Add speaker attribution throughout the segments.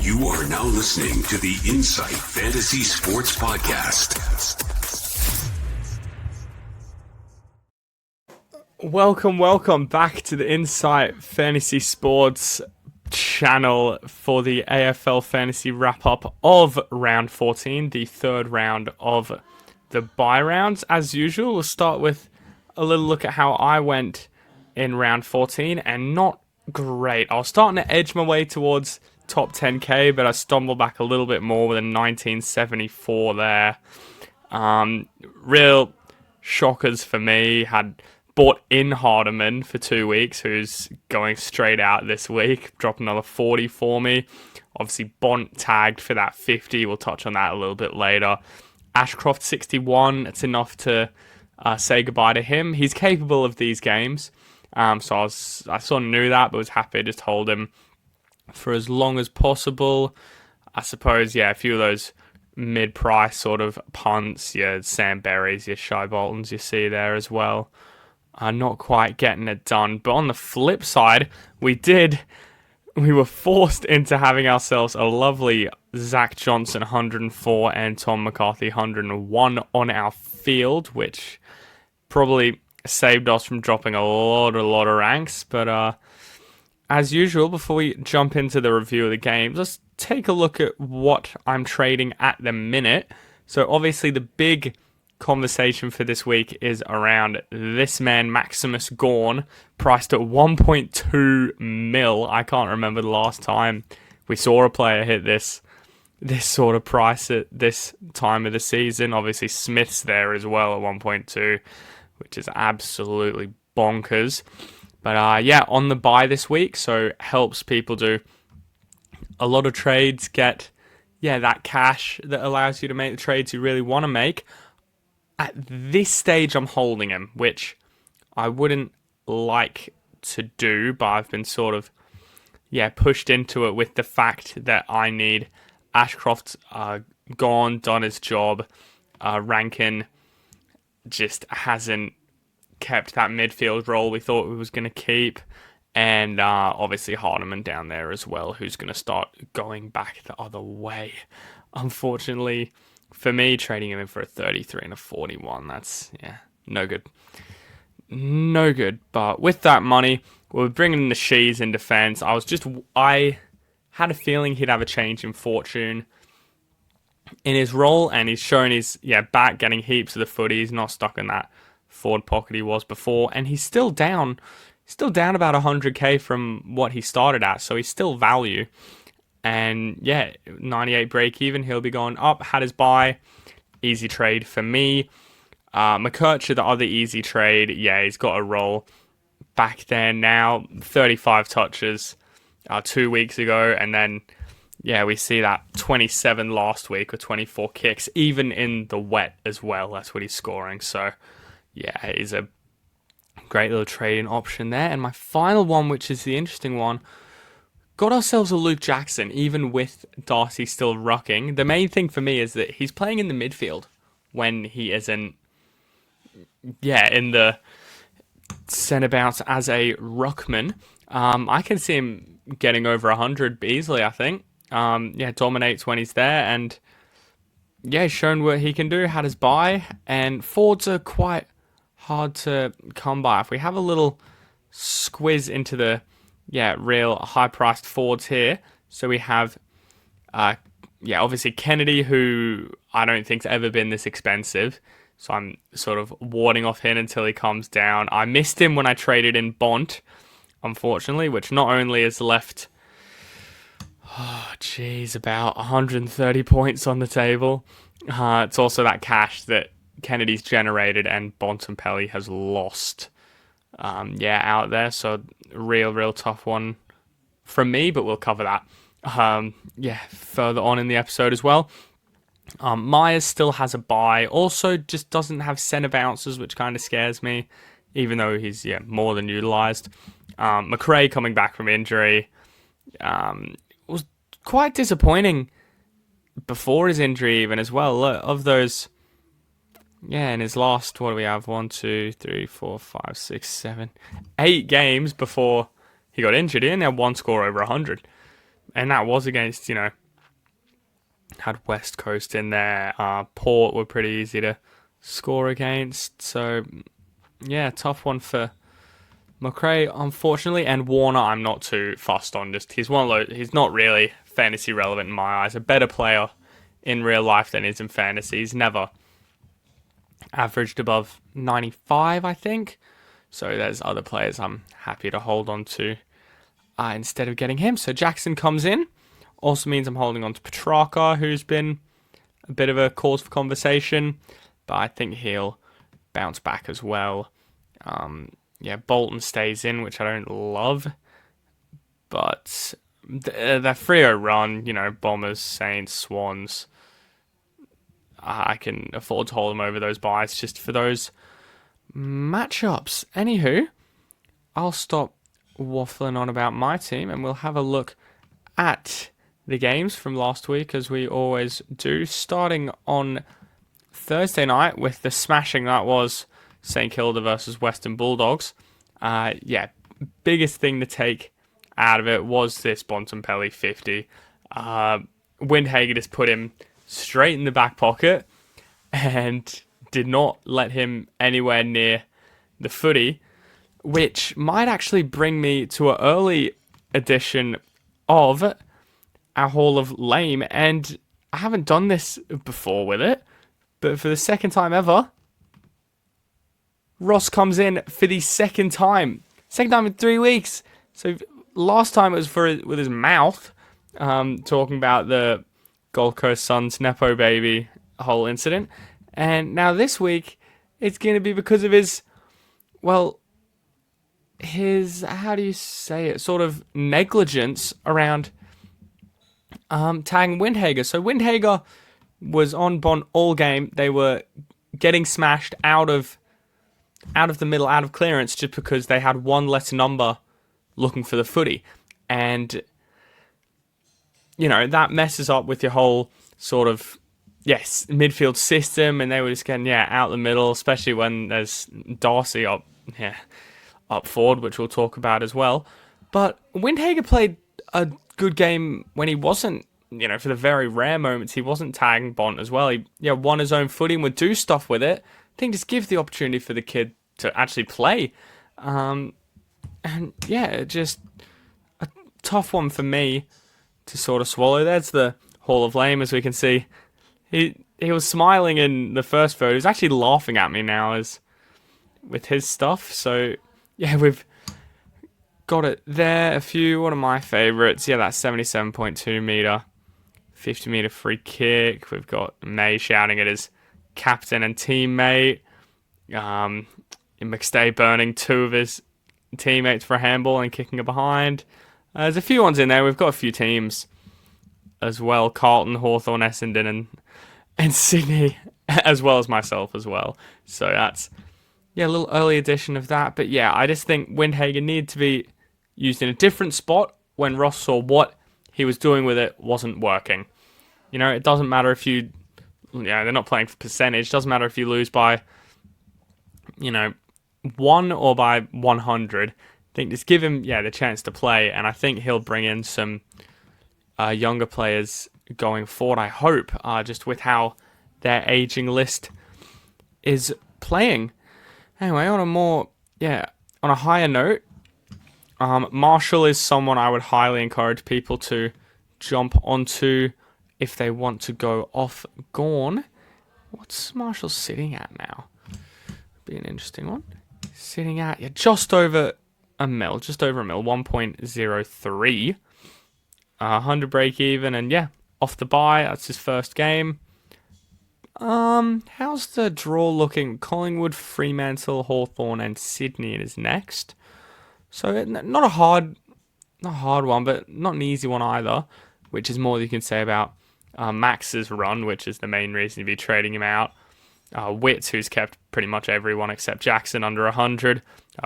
Speaker 1: You are now listening to the Insight Fantasy Sports Podcast.
Speaker 2: Welcome back to the Insight Fantasy Sports channel for the AFL Fantasy wrap-up of Round 14, the third round of the bye rounds. As usual, we'll start with a little look at how I went in Round 14, and not great. I was starting to edge my way towards top 10k, but I stumbled back a little bit more with a 1974 there. Real shockers for me. Had bought in Hardiman for 2 weeks, who's going straight out this week. Dropped another 40 for me. Obviously, Bont tagged for that 50. We'll touch on that a little bit later. Ashcroft 61. It's enough to say goodbye to him. He's capable of these games. So I sort of knew that, but was happy to just hold him for as long as possible. I suppose, a few of those mid-price sort of punts, your Sam Berries, your Shai Boltons you see there as well, are not quite getting it done. But on the flip side, we were forced into having ourselves a lovely Zach Johnson 104 and Tom McCarthy 101 on our field, which probably saved us from dropping a lot of ranks. But as usual, before we jump into the review of the games, let's take a look at what I'm trading at the minute. So obviously the big conversation for this week is around this man, Maximus Gawn, priced at 1.2 mil. I can't remember the last time we saw a player hit this sort of price at this time of the season. Obviously Smith's there as well at 1.2, which is absolutely bonkers. But on the buy this week, so helps people do a lot of trades, get that cash that allows you to make the trades you really want to make. At this stage, I'm holding him, which I wouldn't like to do, but I've been sort of pushed into it with the fact that I need Ashcroft gone, done his job. Rankin just hasn't kept that midfield role we thought we was going to keep, and obviously Hardiman down there as well, who's going to start going back the other way. Unfortunately for me, trading him in for a 33 and a 41, that's no good. But with that money, we're bringing in the Shees in defense. I had a feeling he'd have a change in fortune in his role, and he's shown he's back getting heaps of the footy. He's not stuck in that forward pocket he was before, and he's still down about 100k from what he started at, so he's still value. And 98 break even, he'll be going up. Had his buy, easy trade for me. McKercher, the other easy trade, he's got a roll back there now. 35 touches 2 weeks ago, and then we see that 27 last week with 24 kicks, even in the wet as well. That's what he's scoring. So he's a great little trading option there. And my final one, which is the interesting one, got ourselves a Luke Jackson, even with Darcy still rucking. The main thing for me is that he's playing in the midfield when he isn't, in the centre bounce as a ruckman. I can see him getting over 100 easily, I think. Dominates when he's there, and he's shown what he can do. Had his buy, and forwards are quite hard to come by. If we have a little squiz into the real high-priced forwards here, so we have obviously Kennedy, who I don't think's ever been this expensive, so I'm sort of warding off him until he comes down. I missed him when I traded in Bont, unfortunately, which not only has left about 130 points on the table, it's also that cash that Kennedy's generated and Bontempelli has lost out there. So real tough one from me, but we'll cover that further on in the episode as well. Myers still has a buy, also just doesn't have centre bounces, which kind of scares me, even though he's more than utilised. McRae coming back from injury was quite disappointing before his injury even as well. Look, of those, in his last, what do we have? 1, 2, 3, 4, 5, 6, 7, 8 games before he got injured. He only had one score over 100. And that was against, had West Coast in there. Port were pretty easy to score against. So, yeah, tough one for McRae, unfortunately. And Warner, I'm not too fussed on. Just he's one of those. He's not really fantasy relevant in my eyes. A better player in real life than he is in fantasy. He's never averaged above 95, I think. So there's other players I'm happy to hold on to instead of getting him. So Jackson comes in. Also means I'm holding on to Petrarca, who's been a bit of a cause for conversation, but I think he'll bounce back as well. Bolton stays in, which I don't love, but that Freo run, Bombers, Saints, Swans, I can afford to hold them over those buys just for those matchups. Anywho, I'll stop waffling on about my team and we'll have a look at the games from last week, as we always do, starting on Thursday night with the smashing that was St Kilda versus Western Bulldogs. Biggest thing to take out of it was this Bontempelli 50. Windhager just put him straight in the back pocket and did not let him anywhere near the footy, which might actually bring me to an early edition of our Hall of Lame, and I haven't done this before with it, but for the second time ever, Ross comes in for the second time in 3 weeks. So last time it was with his mouth, talking about the Gold Coast Suns Nepo baby whole incident, and now this week it's going to be because of his how do you say it, sort of negligence around tagging Windhager. So Windhager was on Bont all game. They were getting smashed out of the middle, out of clearance, just because they had one less number looking for the footy. And, that messes up with your whole sort of, midfield system. And they were just getting, out the middle, especially when there's Darcy up forward, which we'll talk about as well. But Windhager played a good game when he wasn't, for the very rare moments, he wasn't tagging Bont as well. He won his own footing, would do stuff with it. I think just give the opportunity for the kid to actually play. Just a tough one for me to sort of swallow. There's the Hall of Lame, as we can see. He was smiling in the first photo. He's actually laughing at me now with his stuff. So, we've got it there. A few, one of my favourites. That 77.2 metre, 50 metre free kick. We've got May shouting at his captain and teammate. McStay burning two of his teammates for a handball and kicking it behind. There's a few ones in there. We've got a few teams as well. Carlton, Hawthorn, Essendon and Sydney, as well as myself as well. So that's a little early edition of that. But I just think Windhager needed to be used in a different spot when Ross saw what he was doing with it wasn't working. It doesn't matter if you... they're not playing for percentage. Doesn't matter if you lose by, 1 or by 100. I think just give him, the chance to play. And I think he'll bring in some younger players going forward, I hope, just with how their aging list is playing. Anyway, on a higher note, Marshall is someone I would highly encourage people to jump onto if they want to go off Gawn. What's Marshall sitting at now? Be an interesting one. Sitting at just over a mil, 1.03. 100 break even, and off the bye. That's his first game. How's the draw looking? Collingwood, Fremantle, Hawthorn, and Sydney is next. So not a hard one, but not an easy one either, which is more than you can say about Max's run, which is the main reason to be trading him out. Witts, who's kept pretty much everyone except Jackson under 100.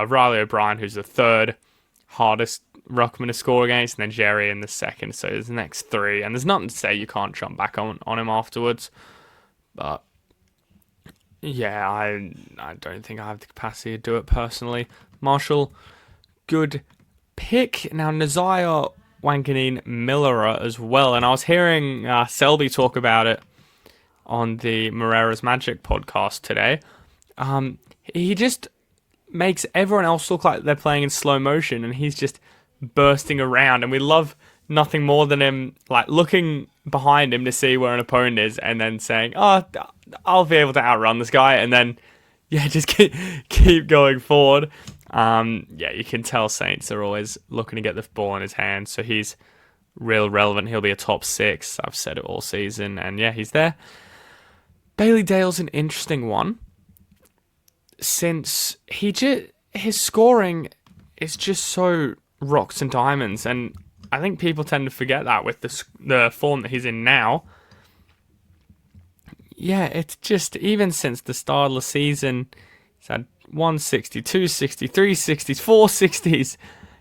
Speaker 2: Riley O'Brien, who's the third hardest ruckman to score against, and then Jerry in the second. So there's the next three, and there's nothing to say you can't jump back on him afterwards. But I don't think I have the capacity to do it personally. Marshall, good pick. Now Nazire Wanganeen Millerer as well. And I was hearing Selby talk about it on the Moreira's Magic podcast today. He just makes everyone else look like they're playing in slow motion, and he's just bursting around. And we love nothing more than him like looking behind him to see where an opponent is, and then saying, "Oh, I'll be able to outrun this guy," and then just keep going forward. You can tell Saints are always looking to get the ball in his hand, so he's real relevant. He'll be a top 6. I've said it all season, and he's there. Bailey Dale's an interesting one, since his scoring is just so rocks and diamonds, and I think people tend to forget that with the form that he's in now. Yeah, it's just, even since the start of the season, he's had 160, 263, 60s,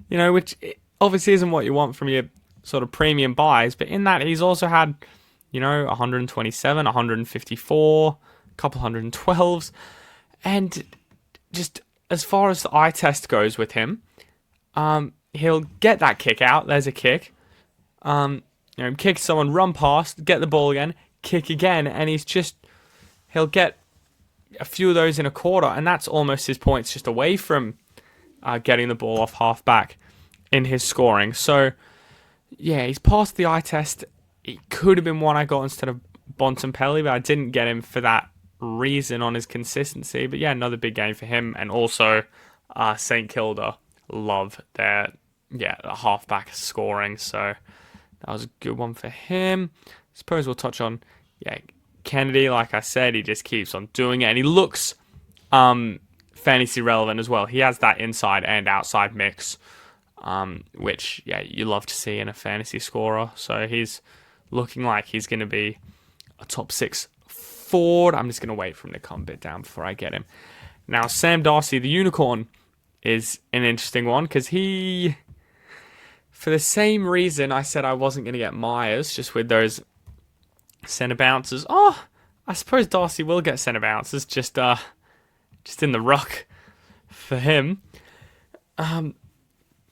Speaker 2: 460s, which obviously isn't what you want from your sort of premium buys, but in that he's also had, 127, 154, a couple 112s, and just as far as the eye test goes with him, he'll get that kick out, there's a kick, kick someone, run past, get the ball again, kick again, and he'll get a few of those in a quarter, and that's almost his points just away from getting the ball off halfback in his scoring. So, he's passed the eye test. It could have been one I got instead of Bontempelli, but I didn't get him for that reason on his consistency. But another big game for him, and also St Kilda love their halfback scoring, so that was a good one for him. I suppose we'll touch on Kennedy. Like I said, he just keeps on doing it, and he looks fantasy relevant as well. He has that inside and outside mix, which you love to see in a fantasy scorer. So he's looking like he's going to be a top 6 forward. I'm just going to wait for him to come a bit down before I get him. Now, Sam Darcy, the unicorn, is an interesting one, because he, for the same reason I said I wasn't going to get Myers, just with those centre bounces. Oh, I suppose Darcy will get centre bounces, just in the ruck for him.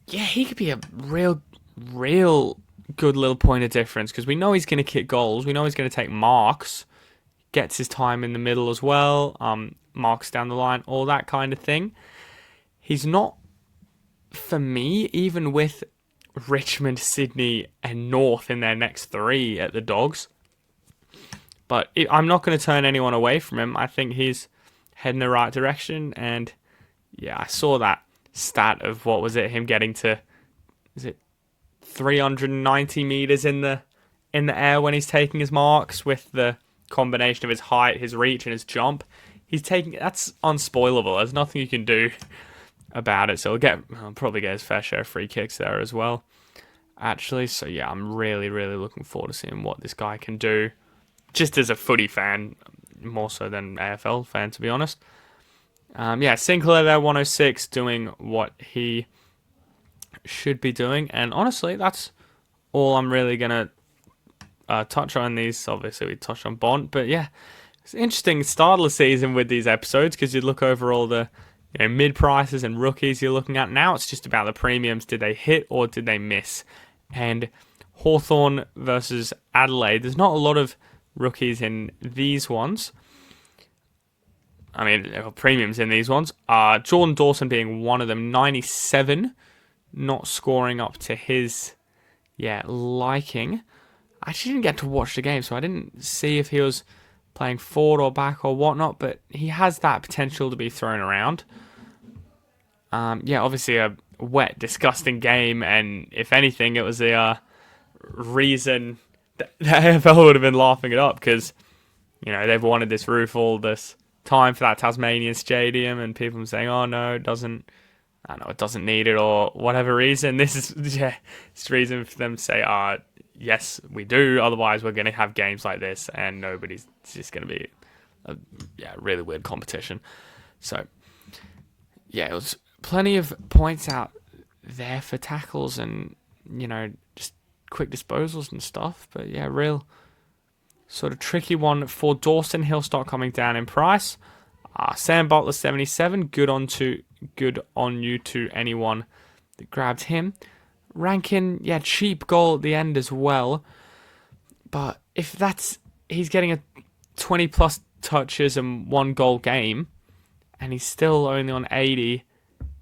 Speaker 2: He could be a real good little point of difference, because we know he's going to kick goals. We know he's going to take marks, gets his time in the middle as well, marks down the line, all that kind of thing. He's not, for me, even with Richmond, Sydney, and North in their next 3 at the Dogs. But I'm not going to turn anyone away from him. I think he's heading the right direction. And I saw that stat of, what was it, him getting to, is it 390 meters in the air when he's taking his marks, with the combination of his height, his reach, and his jump. That's unspoilable. There's nothing you can do about it. So he'll probably get his fair share of free kicks there as well, actually. So I'm really, really looking forward to seeing what this guy can do, just as a footy fan, more so than AFL fan, to be honest. Sinclair there, 106, doing what he should be doing. And honestly, that's all I'm really going to touch on these. Obviously, we touched on Bont, but it's an interesting start of the season with these episodes, because you look over all the mid-prices and rookies you're looking at. Now it's just about the premiums. Did they hit or did they miss? And Hawthorn versus Adelaide, there's not a lot of rookies in these ones. I mean, there are premiums in these ones. Jordan Dawson being one of them, 97, not scoring up to his liking. I actually didn't get to watch the game, so I didn't see if he was playing forward or back or whatnot, but he has that potential to be thrown around. Obviously a wet, disgusting game, and if anything, it was a reason the AFL would have been laughing it up, because they've wanted this roof all this time for that Tasmanian stadium, and people are saying, oh no, it doesn't need it, or whatever reason. This is it's reason for them to say, yes, we do, otherwise we're going to have games like this, and it's just going to be a really weird competition. So it was plenty of points out there for tackles and just quick disposals and stuff. But real sort of tricky one for Dawson. He'll start coming down in price. Sam Butler, 77. Good on you to anyone that grabbed him. Rankin, yeah, cheap goal at the end as well. But if he's getting a 20 plus touches and 1 goal game, and he's still only on 80,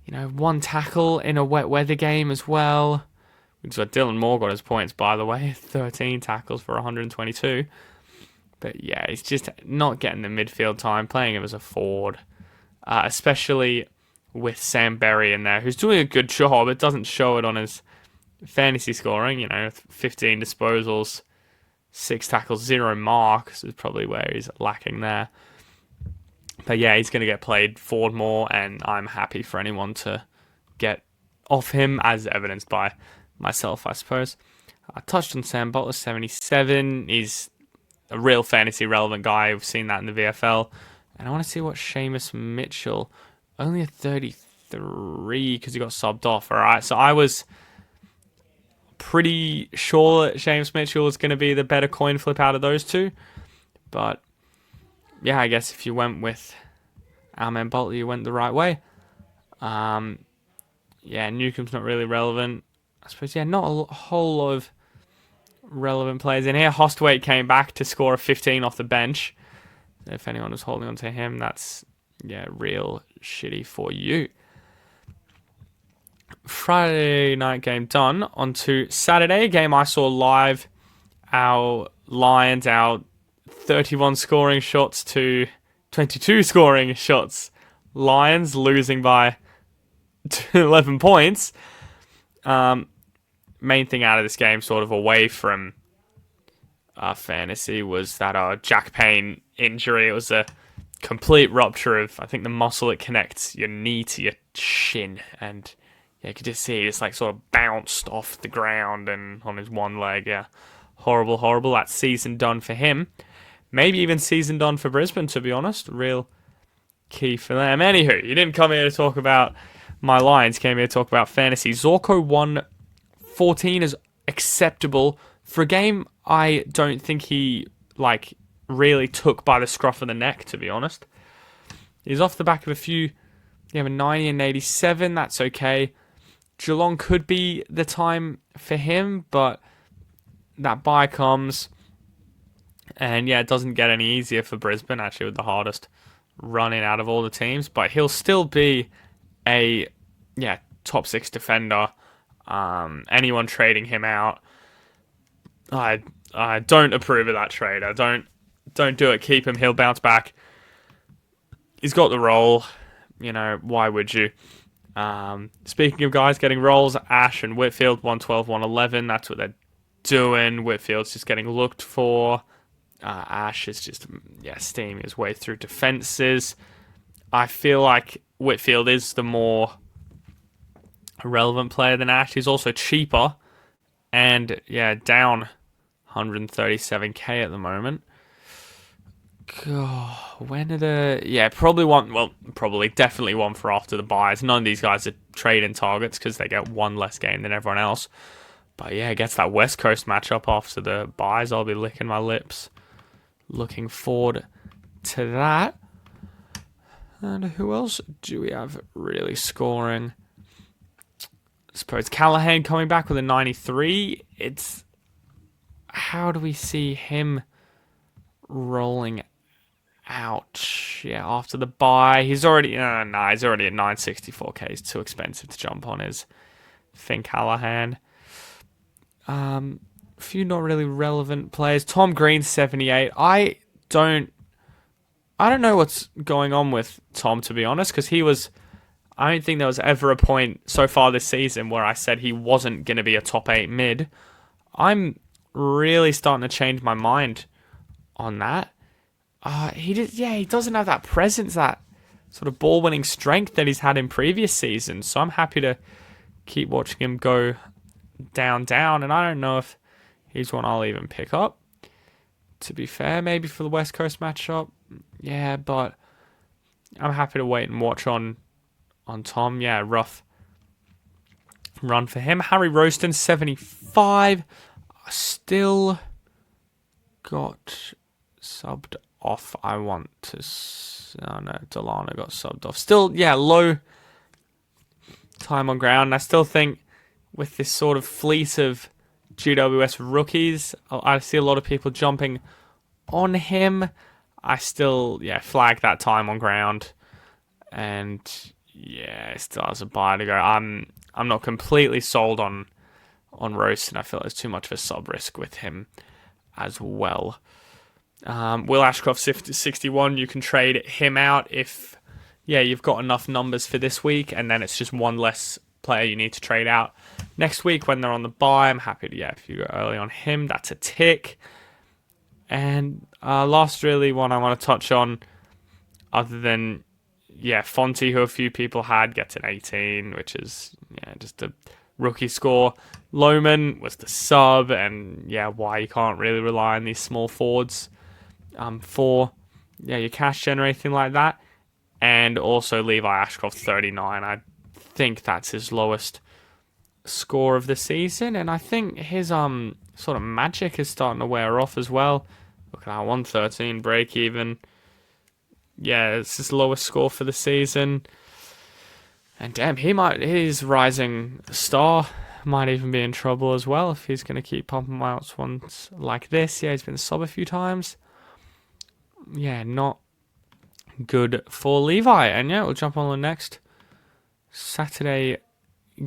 Speaker 2: 1 tackle in a wet weather game as well. So Dylan Moore got his points, by the way, 13 tackles for 122. But yeah, he's just not getting the midfield time, playing him as a forward, especially with Sam Berry in there, who's doing a good job. It doesn't show it on his fantasy scoring, 15 disposals, 6 tackles, 0 marks is probably where he's lacking there. But yeah, he's going to get played forward more, and I'm happy for anyone to get off him, as evidenced by myself, I suppose. I touched on Sam Butler, 77. He's a real fantasy relevant guy. We've seen that in the VFL. And I want to see what Seamus Mitchell, only a 33 because he got subbed off. All right, so I was pretty sure that Seamus Mitchell was going to be the better coin flip out of those two. But yeah, I guess if you went with our man Butler, you went the right way. Yeah, Newcomb's not really relevant. I suppose, yeah, not a whole lot of relevant players in here. Hostwaite came back to score a 15 off the bench. If anyone was holding on to him, that's, yeah, real shitty for you. Friday night game done. On to Saturday, game I saw live. Our Lions, our 31 scoring shots to 22 scoring shots. Lions losing by 11 points. Main thing out of this game, sort of away from fantasy, was that Jack Payne injury. It was a complete rupture of, I think, the muscle that connects your knee to your shin, and yeah, you could just see it's like sort of bounced off the ground and on his one leg. Yeah, horrible. That's season done for him. Maybe even season done for Brisbane, to be honest. Real key for them. Anywho, you didn't come here to talk about my Lions, came here to talk about fantasy. Zorko won 14 is acceptable for a game I don't think he really took by the scruff of the neck, to be honest. He's off the back of a few. You have a 90 and 87, that's okay. Geelong could be the time for him, but that bye comes. And yeah, it doesn't get any easier for Brisbane, actually, with the hardest running out of all the teams. But he'll still be a top 6 defender. Anyone trading him out, I don't approve of that trade. I don't do it. Keep him. He'll bounce back. He's got the role. Why would you? Speaking of guys getting roles, Ash and Whitfield, 112, 111. That's what they're doing. Whitfield's just getting looked for. Ash is just steaming his way through defenses. I feel like Whitfield is the more relevant player than Ash. He's also cheaper, and down 137k at the moment. God, when are definitely one for after the buys. None of these guys are trading targets because they get one less game than everyone else. But yeah, it gets that West Coast matchup after the buys. I'll be licking my lips. Looking forward to that. And who else do we have really scoring? I suppose Callahan coming back with a 93. How do we see him rolling out? Yeah, after the bye, he's already at 964k. He's too expensive to jump on his Finn Callahan. Few not really relevant players. Tom Green, 78. I don't know what's going on with Tom, to be honest, because I don't think there was ever a point so far this season where I said he wasn't going to be a top 8 mid. I'm really starting to change my mind on that. He doesn't have that presence, that sort of ball-winning strength that he's had in previous seasons. So I'm happy to keep watching him go down, and I don't know if he's one I'll even pick up. To be fair, maybe for the West Coast matchup. Yeah, but I'm happy to wait and watch on Tom. Yeah, rough run for him. Harry Roston, 75. Still got subbed off. Delano got subbed off. Still, low time on ground. I still think with this sort of fleet of GWS rookies. I see a lot of people jumping on him. I still, flag that time on ground. And, it still has a bye to go. I'm not completely sold on Roaston. I feel there's too much of a sub risk with him as well. Will Ashcroft 61, you can trade him out if you've got enough numbers for this week, and then it's just one less player you need to trade out next week when they're on the bye. I'm happy to, if you go early on him, that's a tick. And last really one I want to touch on, other than Fonte, who a few people had, gets an 18, which is just a rookie score. Lohman was the sub, and why you can't really rely on these small forwards for your cash generating like that. And also Levi Ashcroft 39. I think that's his lowest score of the season, and I think his sort of magic is starting to wear off as well. Look at that, 113 break even. It's his lowest score for the season. And damn, his rising star might even be in trouble as well if he's going to keep pumping out ones like this. He's been sub a few times. Not good for Levi. And we'll jump on the next Saturday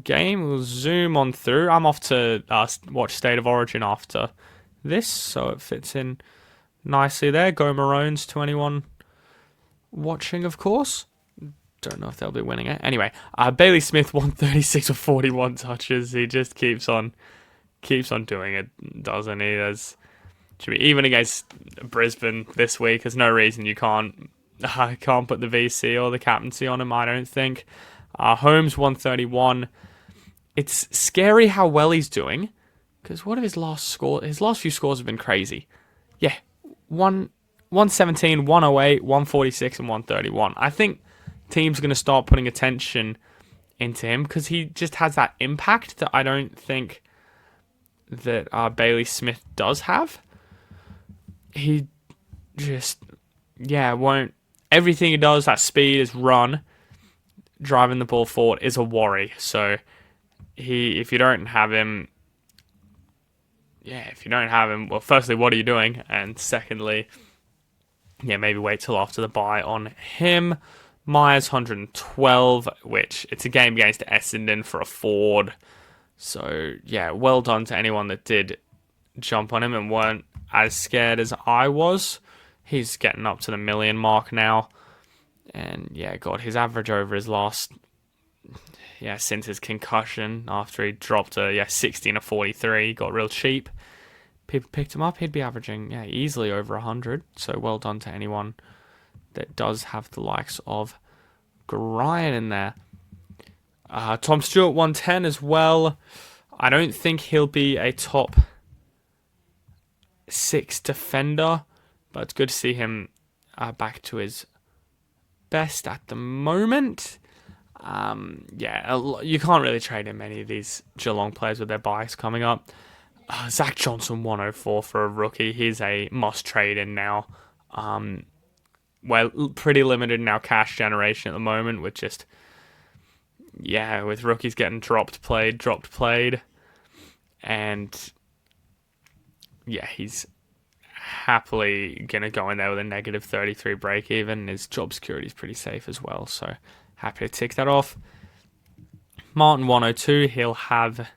Speaker 2: game. We'll zoom on through. I'm off to watch State of Origin after this, so it fits in nicely there. Go Maroons to anyone watching, of course. Don't know if they'll be winning it. Anyway, Bailey Smith 136 or 41 touches. He just keeps on doing it, doesn't he? Should be even against Brisbane this week. There's no reason you can't put the VC or the captaincy on him, I don't think. Holmes 131. It's scary how well he's doing, because what are his last score? His last few scores have been crazy. 117, 108, 146, and 131. I think teams are going to start putting attention into him because he just has that impact that I don't think that Bailey Smith does have. He just, won't. Everything he does, that speed, his run, driving the ball forward, is a worry. So if you don't have him, well, firstly, what are you doing? And secondly, maybe wait till after the bye on him. Myers 112, which it's a game against Essendon for a forward. So well done to anyone that did jump on him and weren't as scared as I was. He's getting up to the million mark now. And his average over his last, since his concussion, after he dropped a 16 or 43, got real cheap. People picked him up, he'd be averaging easily over 100. So well done to anyone that does have the likes of Ryan in there. Tom Stewart 110 as well. I don't think he'll be a top 6 defender, but it's good to see him back to his best at the moment. You can't really trade in many of these Geelong players with their buys coming up. Zach Johnson 104 for a rookie. He's a must trade in now. We're pretty limited in our cash generation at the moment with just, with rookies getting dropped, played. And, he's happily going to go in there with a negative 33 break even. His job security is pretty safe as well, so happy to tick that off. Martin 102, he'll have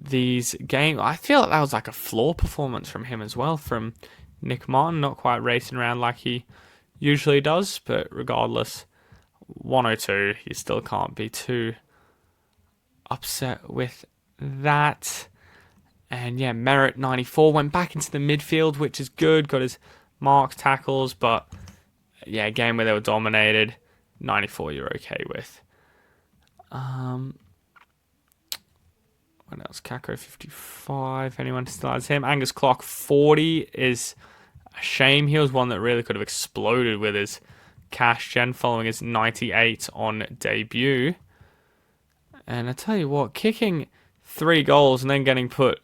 Speaker 2: these games. I feel like that was like a floor performance from him as well, from Nick Martin, not quite racing around like he usually does, but regardless, 102, you still can't be too upset with that. And Merritt 94 went back into the midfield, which is good, got his marks, tackles, but a game where they were dominated, 94 you're okay with. What else? Kako 55, anyone still has him. Angus Clark 40 is a shame. He was one that really could have exploded with his cash gen following his 98 on debut. And I tell you what, kicking 3 goals and then getting put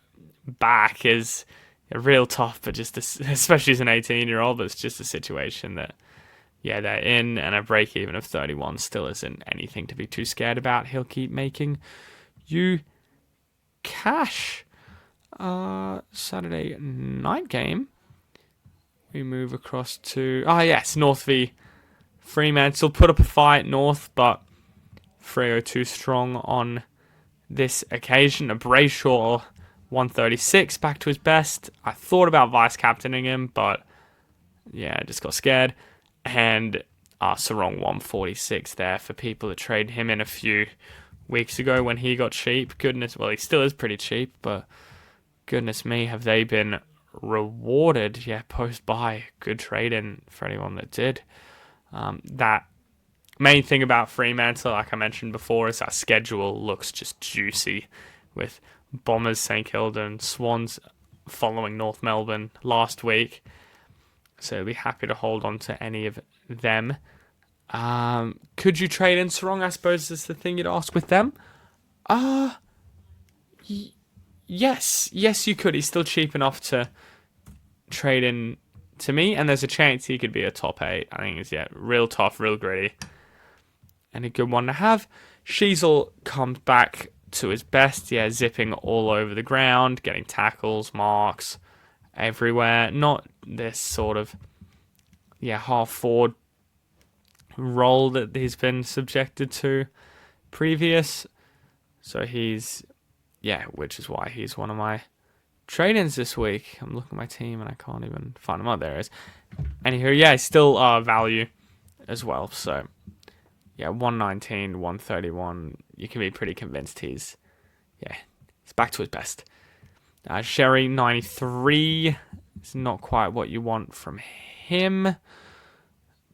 Speaker 2: back is real tough, but especially as an 18-year-old, but it's just a situation that, they're in, and a break-even of 31 still isn't anything to be too scared about. He'll keep making you cash Saturday night game. We move across to North v Fremantle. Put up a fight, North, but Freo too strong on this occasion. A Brayshaw 136 back to his best. I thought about vice captaining him, but I just got scared. And Sarong 146 there for people that traded him in a few weeks ago when he got cheap. He still is pretty cheap, but goodness me, have they been rewarded. Post-buy. Good trade-in for anyone that did. That main thing about Fremantle, like I mentioned before, is our schedule looks just juicy with Bombers, St Kilda and Swans following North Melbourne last week. So be happy to hold on to any of them. Could you trade in Sarong? I suppose is the thing you'd ask with them. Yes, you could. He's still cheap enough to trade in to me, and there's a chance he could be a top 8. I think he's real tough, real gritty, and a good one to have. Sheasel comes back to his best, zipping all over the ground, getting tackles, marks everywhere. Not this sort of half forward role that he's been subjected to previous. So he's which is why he's one of my trade-ins this week. I'm looking at my team and I can't even find him. Oh, there he is. Anywho, he's still value as well. So 119, 131. You can be pretty convinced he's back to his best. Sherry 93 is not quite what you want from him,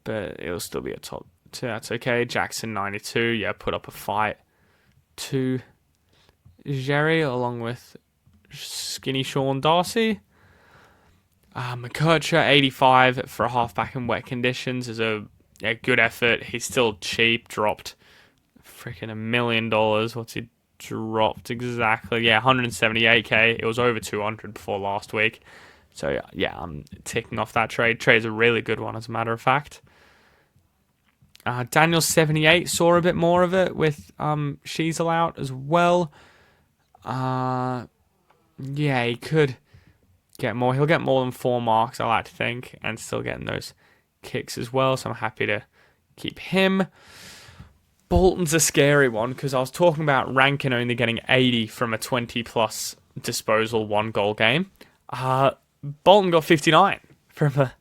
Speaker 2: but it'll still be a top 2. That's okay. Jackson 92. Put up a fight to Jerry along with skinny Sean Darcy. McKercher 85 for a halfback in wet conditions is a good effort. He's still cheap. Dropped freaking $1 million. What's he dropped exactly? 178k. It was over 200 before last week. So I'm ticking off that trade. Trade's a really good one, as a matter of fact. Daniel 78 saw a bit more of it with Sheasel out as well. He could get more. He'll get more than 4 marks, I like to think, and still getting those kicks as well. So I'm happy to keep him. Bolton's a scary one because I was talking about Rankin only getting 80 from a 20-plus disposal 1-goal game. Bolton got 59 from a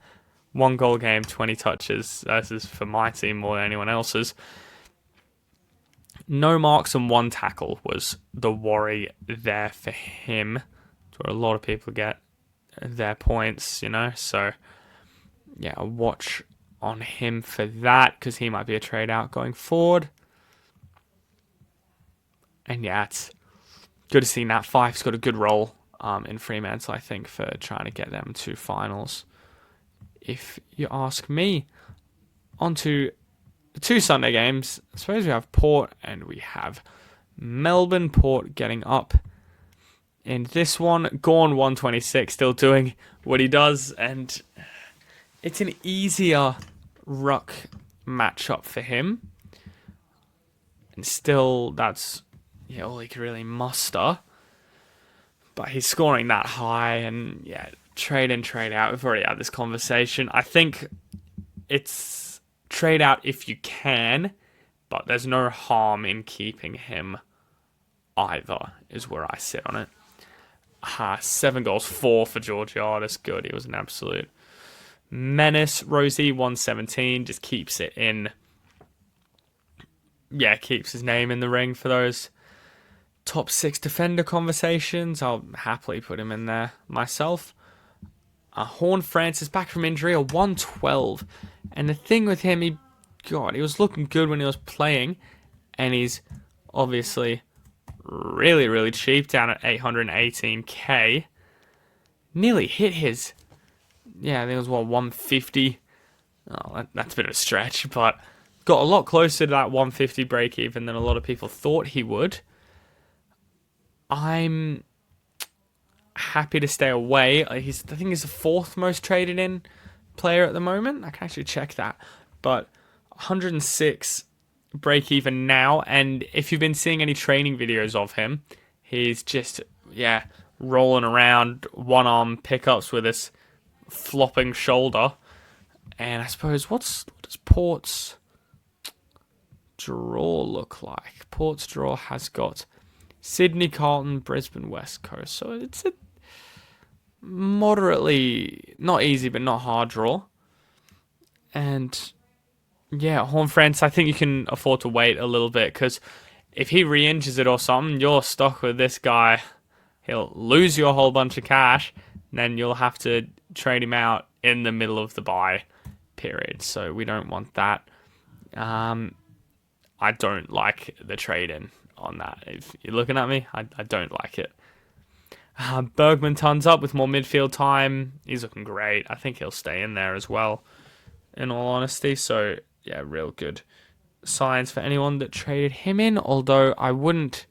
Speaker 2: 1-goal game, 20 touches. This is for my team more than anyone else's. No marks and 1 tackle was the worry there for him. That's where a lot of people get their points, So, a watch on him for that because he might be a trade out going forward. And it's good to see Nat Fyfe's got a good role in Fremantle, I think, for trying to get them to finals. If you ask me, on to the 2 Sunday games. I suppose we have Port and we have Melbourne. Port getting up in this one. Gawn 126, still doing what he does, and it's an easier ruck matchup for him. And still, that's all he could really muster. But he's scoring that high, and trade in, trade out. We've already had this conversation. I think it's trade out if you can, but there's no harm in keeping him either, is where I sit on it. 7 goals, 4 for Georgiades. Good. He was an absolute menace. Rosie, 117, just keeps it in. Keeps his name in the ring for those top 6 defender conversations. I'll happily put him in there myself. Horn Francis back from injury, a 112. And the thing with him, he was looking good when he was playing. And he's obviously really, really cheap, down at 818k. Nearly hit his, I think it was 150. Oh, that's a bit of a stretch, but got a lot closer to that 150 break even than a lot of people thought he would. I'm happy to stay away. I think he's the 4th most traded in player at the moment. I can actually check that. But 106 break even now. And if you've been seeing any training videos of him, He's just, rolling around one-arm pickups with his flopping shoulder. And I suppose, what does Port's draw look like? Port's draw has got Sydney, Carlton, Brisbane, West Coast. So it's a moderately, not easy, but not hard draw. And yeah, Horn-Francis, I think you can afford to wait a little bit, because if he re-injures it or something, you're stuck with this guy. He'll lose you a whole bunch of cash, and then you'll have to trade him out in the middle of the bye period. So we don't want that. I don't like the trade-in on that. If you're looking at me, I don't like it. Bergman tons up with more midfield time. He's looking great. I think he'll stay in there as well, in all honesty. So, yeah, real good signs for anyone that traded him in. Although I wouldn't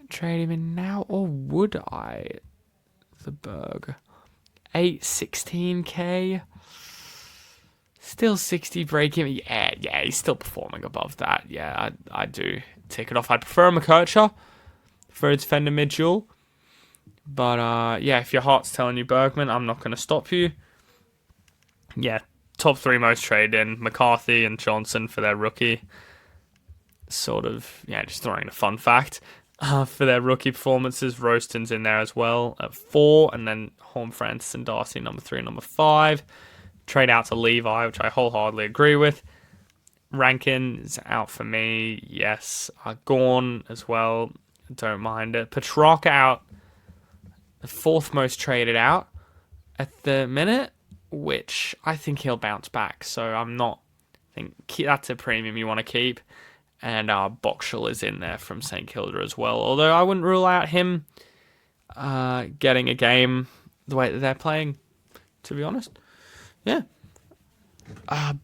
Speaker 2: trade him in now, or would I? The Berg. 816k. Still 60 break even. Yeah, he's still performing above that. Yeah, I do take it off. I'd prefer McKercher for a defender mid-duel. But, if your heart's telling you Bergman, I'm not going to stop you. Yeah, top 3 most traded in, McCarthy and Johnson for their rookie. Sort of, just throwing in a fun fact. For their rookie performances, Roaston's in there as well at 4. And then Horn-Francis and Darcy, number 3 and number 5. Trade out to Levi, which I wholeheartedly agree with. Rankin's out for me, yes. Gawn as well, don't mind it. Petrarca out, the 4th most traded out at the minute, which I think he'll bounce back. So I think that's a premium you want to keep. And Boxall is in there from St Kilda as well. Although I wouldn't rule out him getting a game the way that they're playing, to be honest. Yeah.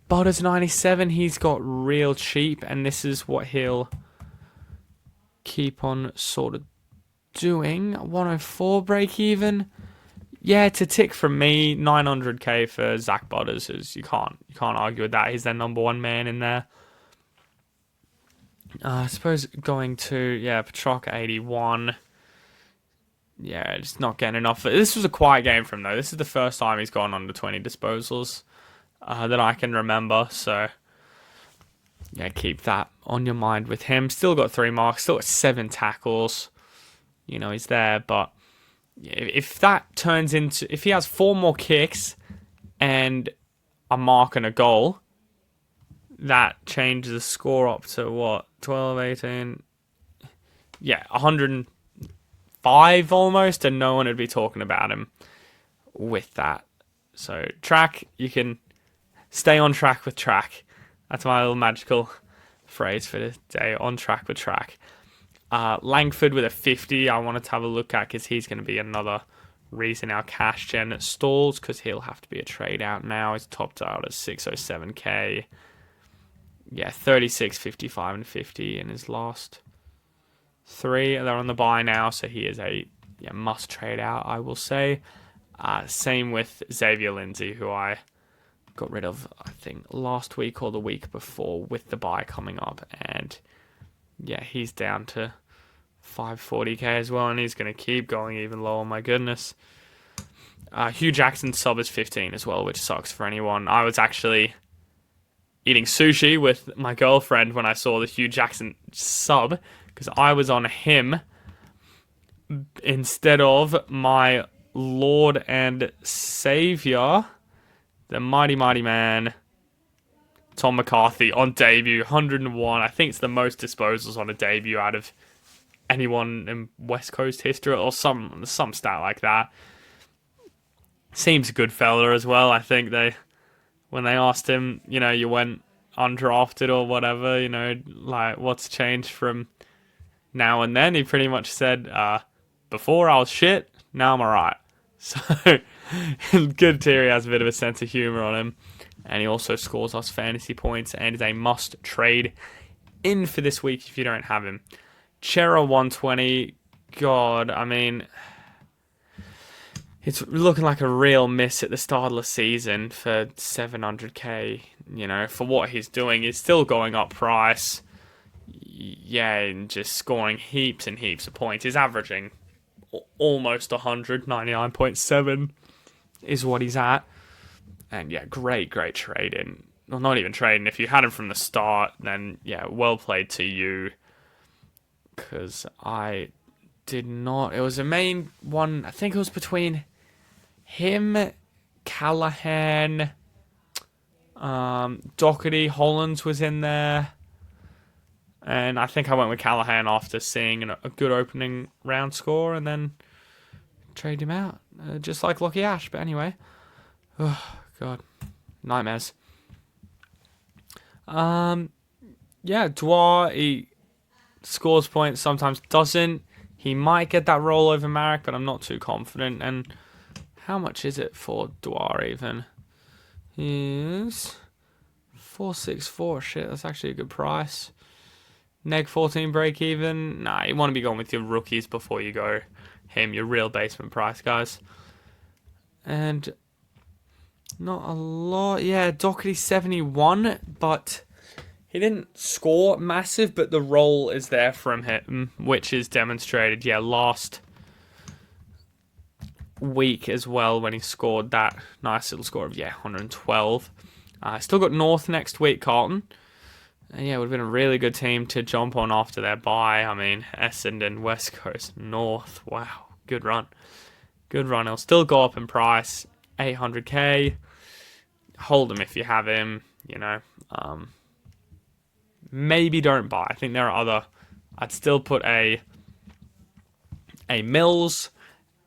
Speaker 2: Butters 97, he's got real cheap, and this is what he'll keep on sort of doing. 104 break even. Yeah, it's a tick from me. 900k for Zach Butters is you can't argue with that. He's their number 1 man in there. I suppose going to Petrarca 81. Yeah, just not getting enough. This was a quiet game for him though. This is the first time he's gone under 20 disposals that I can remember. So yeah, keep that on your mind with him. Still got 3 marks. Still got 7 tackles. He's there, but if that turns into, if he has 4 more kicks and a mark and a goal, that changes the score up to what? 12, 18? Yeah, 105 almost, and no one would be talking about him with that. So, track, you can stay on track with track. That's my little magical phrase for the day, on track with track. Langford with a 50, I wanted to have a look at because he's going to be another reason our cash gen stalls, because he'll have to be a trade out now. He's topped out at 607k. Yeah, 36, 55, and 50 in his last 3. They're on the buy now, so he is a must trade out, I will say. Same with Xavier Lindsay, who I got rid of, I think, last week or the week before with the buy coming up. And yeah, he's down to 540k as well, and he's going to keep going even lower, my goodness. Hugh Jackson sub is 15 as well, which sucks for anyone. I was actually eating sushi with my girlfriend when I saw the Hugh Jackson sub, because I was on him instead of my Lord and Savior, the mighty man, Tom McCarthy, on debut, 101. I think it's the most disposals on a debut out of anyone in West Coast history, or some stat like that. Seems a good fella as well. I think when they asked him, you went undrafted or whatever, like what's changed from now and then, he pretty much said, before I was shit, now I'm alright. So, good to hear he has a bit of a sense of humour on him. And he also scores us fantasy points and is a must trade in for this week if you don't have him. Chera 120, God, I mean, it's looking like a real miss at the start of the season for 700k, for what he's doing. He's still going up price. and just scoring heaps and heaps of points. He's averaging almost 100, 99.7 is what he's at. And yeah, great trade-in. Well, not even trading. If you had him from the start, then yeah, well played to you. Because I did not. It was a main one. I think it was between him, Callahan, Doherty, Hollands was in there. And I think I went with Callahan after seeing a good opening round score and then trade him out. Just like Lockie Ash. But anyway. Oh, God. Nightmares. Yeah, Dwar, he scores points, sometimes doesn't. He might get that roll over Marek, but I'm not too confident. And how much is it for Dwar even? Is 464. Shit, that's actually a good price. Neg 14 break even. Nah, you want to be going with your rookies before you go him, your real basement price, guys. And not a lot. Yeah, Doherty 71, but he didn't score massive, but the role is there from him, which is demonstrated, yeah, last week as well when he scored that nice little score of, 112. Still got North next week, Carlton. And yeah, it would have been a really good team to jump on after their bye. I mean, Essendon, West Coast, North. Wow, good run. Good run. He'll still go up in price, 800k. Hold him if you have him, maybe don't buy. I think there are other. I'd still put a Mills,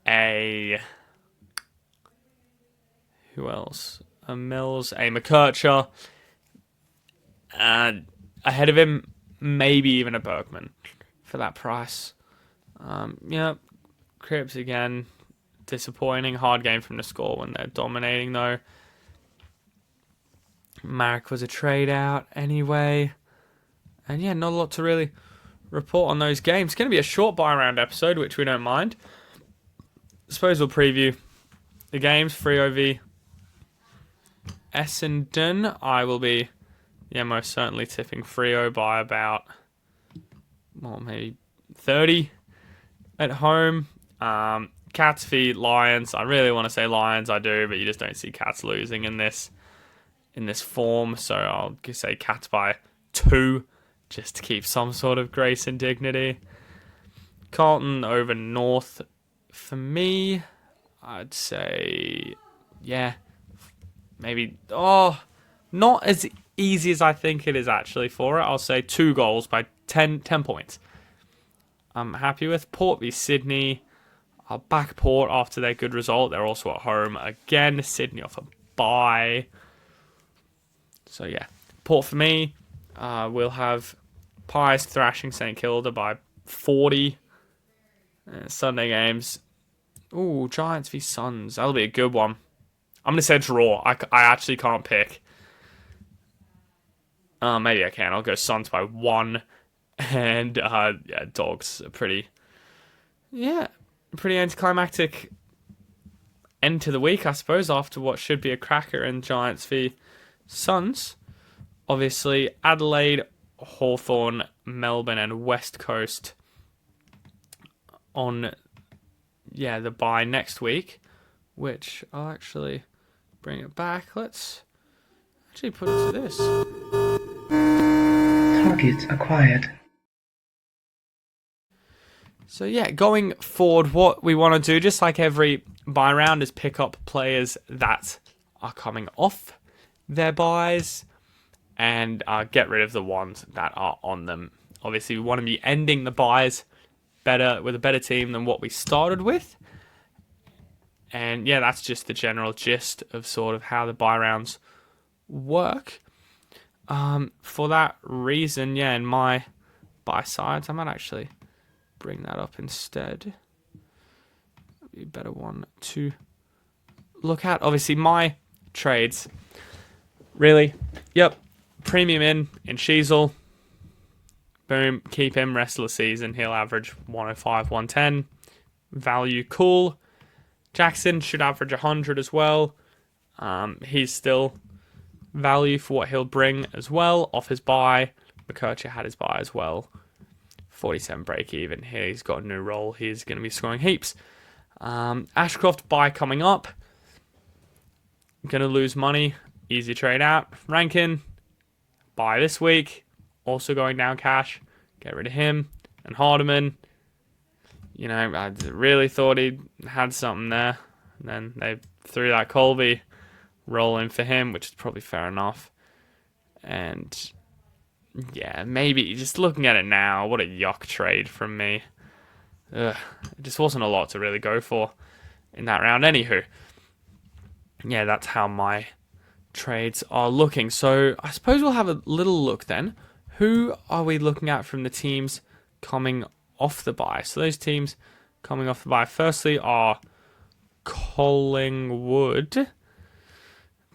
Speaker 2: who else? A Mills, a McKercher, and ahead of him, maybe even a Bergman for that price. Cripps again, disappointing. Hard game from the score when they're dominating though. Marek was a trade out anyway. And yeah, not a lot to really report on those games. It's going to be a short buy round episode, which we don't mind. I suppose we'll preview the games. Freo v Essendon. I will be, most certainly tipping Freo by about, maybe 30 at home. Cats v Lions. I really want to say Lions, I do, but you just don't see Cats losing in this form. So I'll say Cats by 2. Just to keep some sort of grace and dignity. Carlton over North. For me, I'd say, maybe, not as easy as I think it is actually for it. I'll say 2 goals by 10 points. I'm happy with Port v Sydney. I'll back Port after their good result. They're also at home again. Sydney off a bye. So yeah, Port for me. We'll have Pies thrashing St Kilda by 40. Sunday games. Ooh, Giants v Suns. That'll be a good one. I'm going to say draw. I actually can't pick. Maybe I can. I'll go Suns by 1. And, Dogs are pretty anticlimactic end to the week, I suppose, after what should be a cracker in Giants v Suns. Obviously, Adelaide, Hawthorn, Melbourne, and West Coast on, the bye next week, which I'll actually bring it back. Let's actually put it to this.
Speaker 3: Target acquired.
Speaker 2: So going forward, what we want to do, just like every bye round, is pick up players that are coming off their buys and get rid of the ones that are on them. Obviously, we want to be ending the buys with a better team than what we started with. And that's just the general gist of sort of how the bye rounds work. For that reason, in my buy sides, I might actually bring that up instead. That'd be a better one to look at. Obviously, my trades, really, premium in Sheasel. Boom, keep him rest of the season. He'll average 105, 110. Value, cool. Jackson should average 100 as well. He's still value for what he'll bring as well off his bye. McKercher had his bye as well. 47 break even. Here he's got a new role. He's going to be scoring heaps. Ashcroft buy coming up. Going to lose money. Easy trade out. Rankin buy this week. Also going down cash. Get rid of him. And Hardiman. You know, I really thought he had something there. And then they threw that Colby roll in for him, which is probably fair enough. And yeah, maybe just looking at it now, what a yuck trade from me. It just wasn't a lot to really go for in that round. Anywho, yeah, that's how my trades are looking. So I suppose we'll have a little look then. Who are we looking at from the teams coming off the bye? So those teams coming off the bye, firstly, are Collingwood.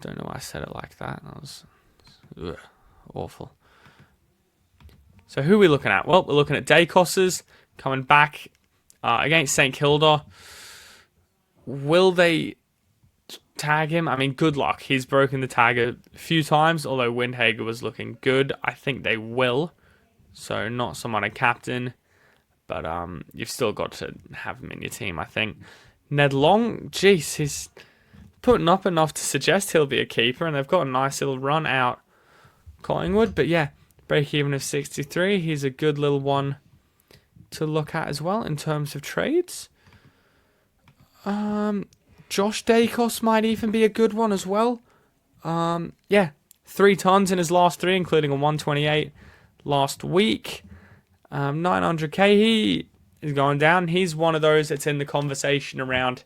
Speaker 2: Don't know why I said it like that. That was awful. So who are we looking at? Well, we're looking at Dacos's coming back against St Kilda. Will they tag him? I mean, good luck. He's broken the tag a few times, although Windhager was looking good. I think they will. So not someone a captain, but you've still got to have him in your team, I think. Ned Long, geez, he's putting up enough to suggest he'll be a keeper, and they've got a nice little run out Collingwood. But yeah, break even of 63. He's a good little one to look at as well in terms of trades. Josh Dacos might even be a good one as well. Yeah, 3 tons in his last 3, including a 128 last week. 900k, he is going down. He's one of those that's in the conversation around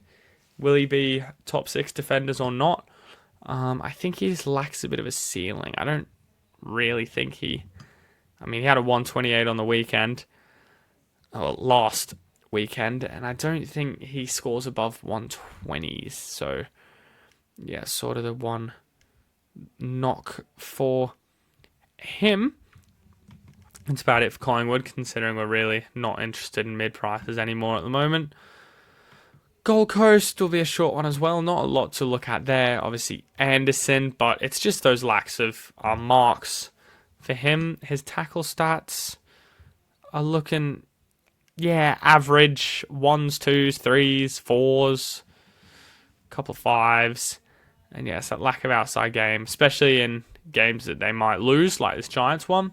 Speaker 2: will he be top 6 defenders or not. I think he just lacks a bit of a ceiling. I don't really think he had a 128 on the weekend, last weekend, and I don't think he scores above 120s. So yeah, sort of the one knock for him. That's about it for Collingwood, considering we're really not interested in mid-prices anymore at the moment. Gold Coast will be a short one as well. Not a lot to look at there. Obviously Anderson, but it's just those lacks of marks for him. His tackle stats are looking, average. 1s, 2s, 3s, 4s, couple 5s. And yes, that lack of outside game, especially in games that they might lose, like this Giants one.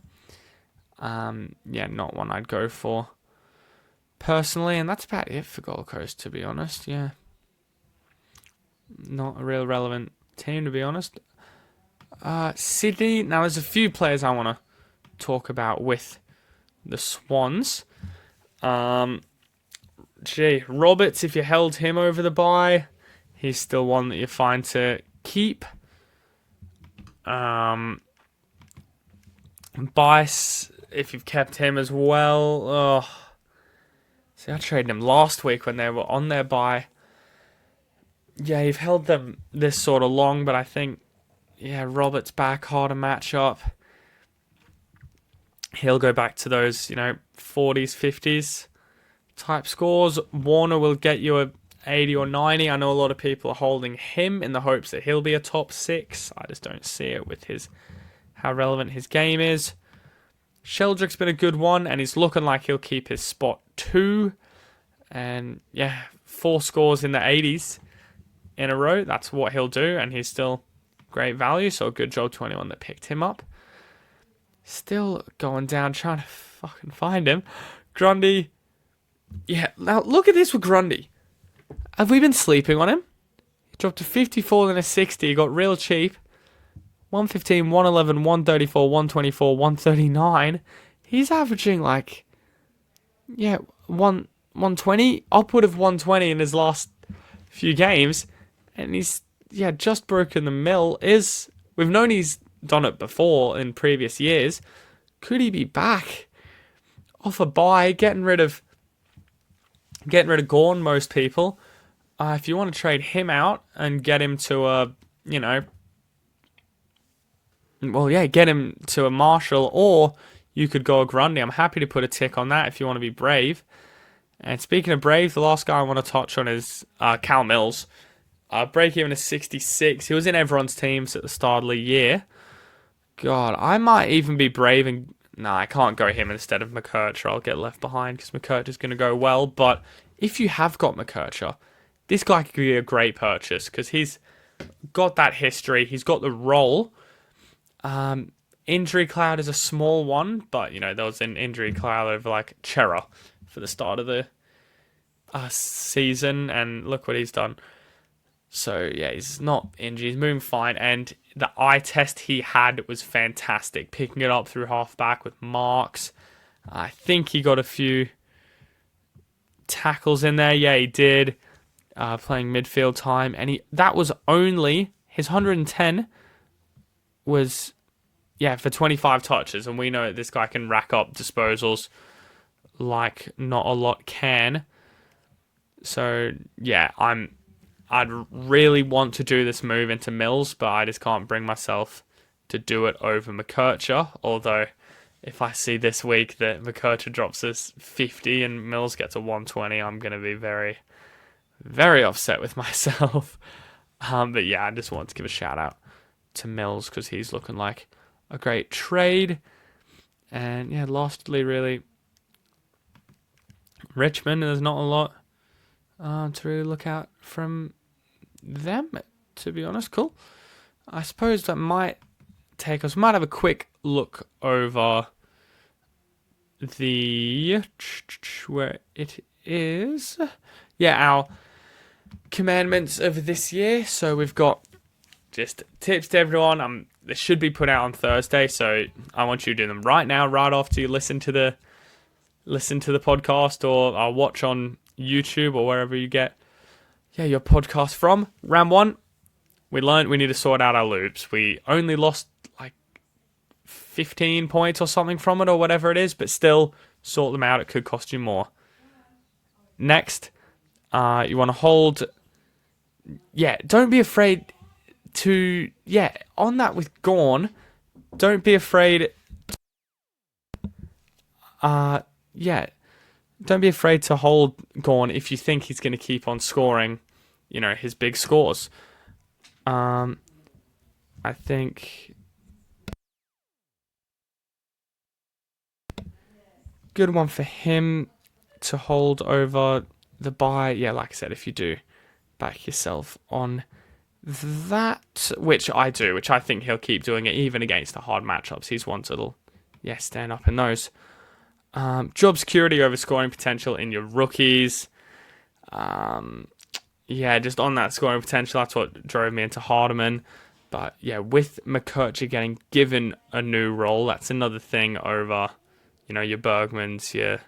Speaker 2: Not one I'd go for personally, and that's about it for Gold Coast, to be honest. Yeah, not a real relevant team, to be honest. Sydney, now there's a few players I want to talk about with the Swans. Roberts, if you held him over the bye, he's still one that you're fine to keep. Bice, if you've kept him as well. See, I traded him last week when they were on their bye. Yeah, you've held them this sort of long, but I think, Roberts back, harder matchup. He'll go back to those, 40s, 50s type scores. Warner will get you a 80 or 90. I know a lot of people are holding him in the hopes that he'll be a top 6. I just don't see it with how relevant his game is. Sheldrick's been a good one, and he's looking like he'll keep his spot 2. And 4 scores in the 80s in a row. That's what he'll do, and he's still great value. So good job to anyone that picked him up. Still going down, trying to fucking find him. Grundy. Yeah, now look at this with Grundy. Have we been sleeping on him? He dropped to 54 then a 60. He got real cheap. 115, 111, 134, 124, 139. He's averaging 120, upward of 120 in his last few games. And he's, just broken the mill. We've known he's done it before in previous years. Could he be back off a bye, getting rid of Gawn, most people? If you want to trade him out and get him to get him to a Marshall, or you could go a Grundy. I'm happy to put a tick on that if you want to be brave. And speaking of brave, the last guy I want to touch on is Cal Mills. Break even is 66. He was in everyone's teams at the start of the year. God, I might even be brave and No, I can't go him instead of McKercher. I'll get left behind because McKercher's going to go well. But if you have got McKercher, this guy could be a great purchase because he's got that history. He's got the role. Injury cloud is a small one, but, there was an injury cloud over, Chera for the start of the season, and look what he's done. So, yeah, he's not injured. He's moving fine, and the eye test he had was fantastic. Picking it up through halfback with marks. I think he got a few tackles in there. Yeah, he did. Playing midfield time, and that was only his 110 was for 25 touches, and we know this guy can rack up disposals like not a lot can. So yeah, I'd really want to do this move into Mills, but I just can't bring myself to do it over McKercher. Although if I see this week that McKercher drops us 50 and Mills gets a 120, I'm going to be very, very upset with myself. But yeah, I just want to give a shout out to Mills because he's looking like a great trade. And yeah, lastly, really, Richmond, there's not a lot to really look out from them, to be honest. Cool. I suppose that might take us, might have a quick look over where it is. Yeah, our commandments of this year. So we've got just tips to everyone. They should be put out on Thursday, so I want you to do them right now, right after you listen to the podcast, or watch on YouTube or wherever you get your podcast from. Round 1, we learned we need to sort out our loops. We only lost 15 points or something from it, or whatever it is, but still sort them out. It could cost you more. Next, you want to hold. Yeah, don't be afraid to. Yeah, on that with Gawn, don't be afraid. Don't be afraid to hold Gawn if you think he's going to keep on scoring, his big scores. I think good one for him to hold over the bye. Yeah, like I said, if you do back yourself on that, which I do, which I think he'll keep doing it even against the hard matchups. He's one that'll, stand up in those. Job security over scoring potential in your rookies. Just on that scoring potential, that's what drove me into Hardeman. But yeah, with McKercher getting given a new role, that's another thing over, your Bergmans, I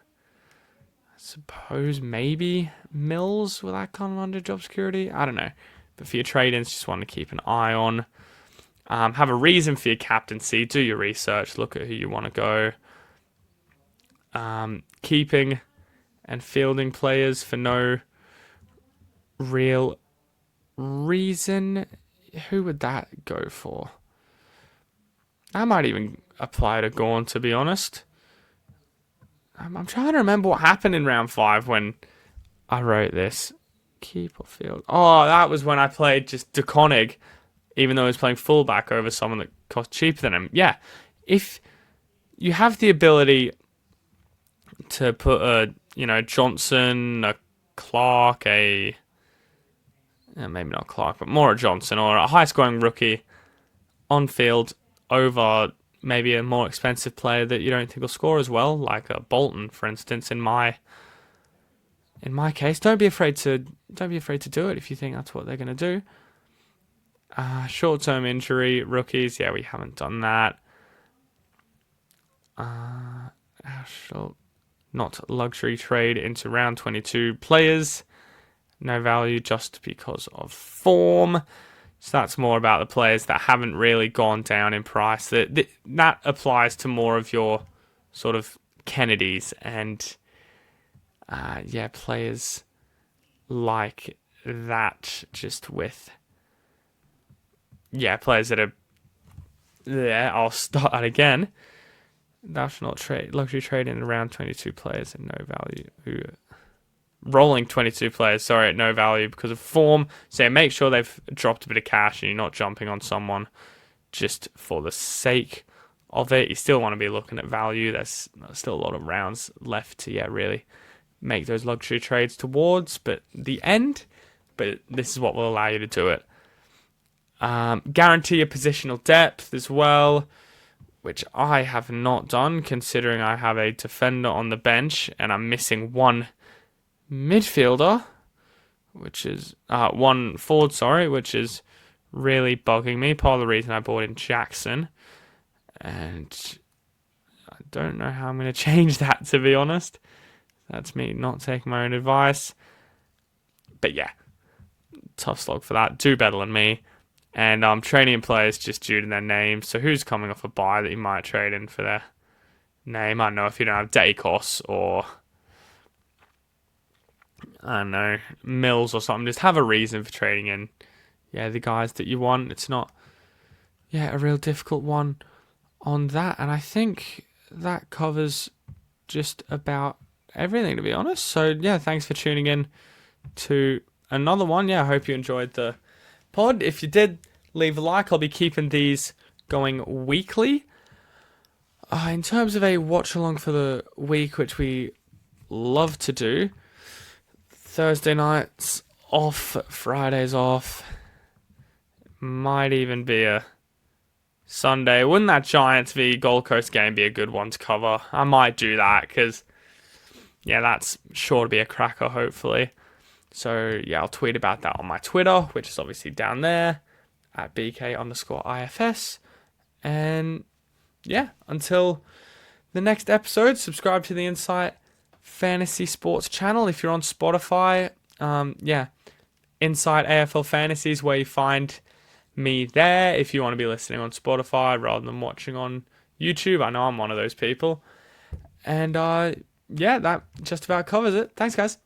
Speaker 2: suppose maybe Mills, will that come under job security? I don't know. But for your trade-ins, just want to keep an eye on. Have a reason for your captaincy. Do your research. Look at who you want to go. Keeping and fielding players for no real reason. Who would that go for? I might even apply to Gawn, to be honest. I'm trying to remember what happened in round 5 when I wrote this. Keep or field. Oh, that was when I played just DeConnick, even though he was playing fullback over someone that cost cheaper than him. Yeah, if you have the ability to put a, Johnson, a Clark, maybe not Clark, but more a Johnson or a high-scoring rookie on field over maybe a more expensive player that you don't think will score as well, like a Bolton, for instance. In my case, don't be afraid to do it if you think that's what they're going to do. Short-term injury rookies, yeah, we haven't done that. Not luxury trade into round 22 players. No value just because of form. So that's more about the players that haven't really gone down in price. That applies to more of your sort of Kennedys and players like that, just with players that are there. I'll start again. Thou shalt not trade luxury trade in around 22 players at no value. Rolling 22 players, at no value because of form. So make sure they've dropped a bit of cash and you're not jumping on someone just for the sake of it. You still want to be looking at value. There's still a lot of rounds left to really make those luxury trades towards but the end. But this is what will allow you to do it. Guarantee a positional depth as well, which I have not done, considering I have a defender on the bench and I'm missing one midfielder, which is one forward, which is really bugging me. Part of the reason I bought in Jackson, and I don't know how I'm going to change that, to be honest. That's me not taking my own advice. But yeah, tough slog for that. Do better than me. And I'm trading in players just due to their name. So who's coming off a buy that you might trade in for their name? I don't know, if you don't have Dacos or, I don't know, Mills or something. Just have a reason for trading in, the guys that you want. It's not, a real difficult one on that. And I think that covers just about everything, to be honest. So, thanks for tuning in to another one. I hope you enjoyed the pod. If you did, leave a like. I'll be keeping these going weekly. In terms of a watch along for the week, which we love to do, Thursday nights off, Fridays off, might even be a Sunday. Wouldn't that Giants v Gold Coast game be a good one to cover? I might do that because that's sure to be a cracker, hopefully. So, I'll tweet about that on my Twitter, which is obviously down there, at BK_IFS. And, until the next episode, subscribe to the Insight Fantasy Sports channel. If you're on Spotify, Insight AFL Fantasies, where you find me there. If you want to be listening on Spotify rather than watching on YouTube, I know I'm one of those people. And, that just about covers it. Thanks, guys.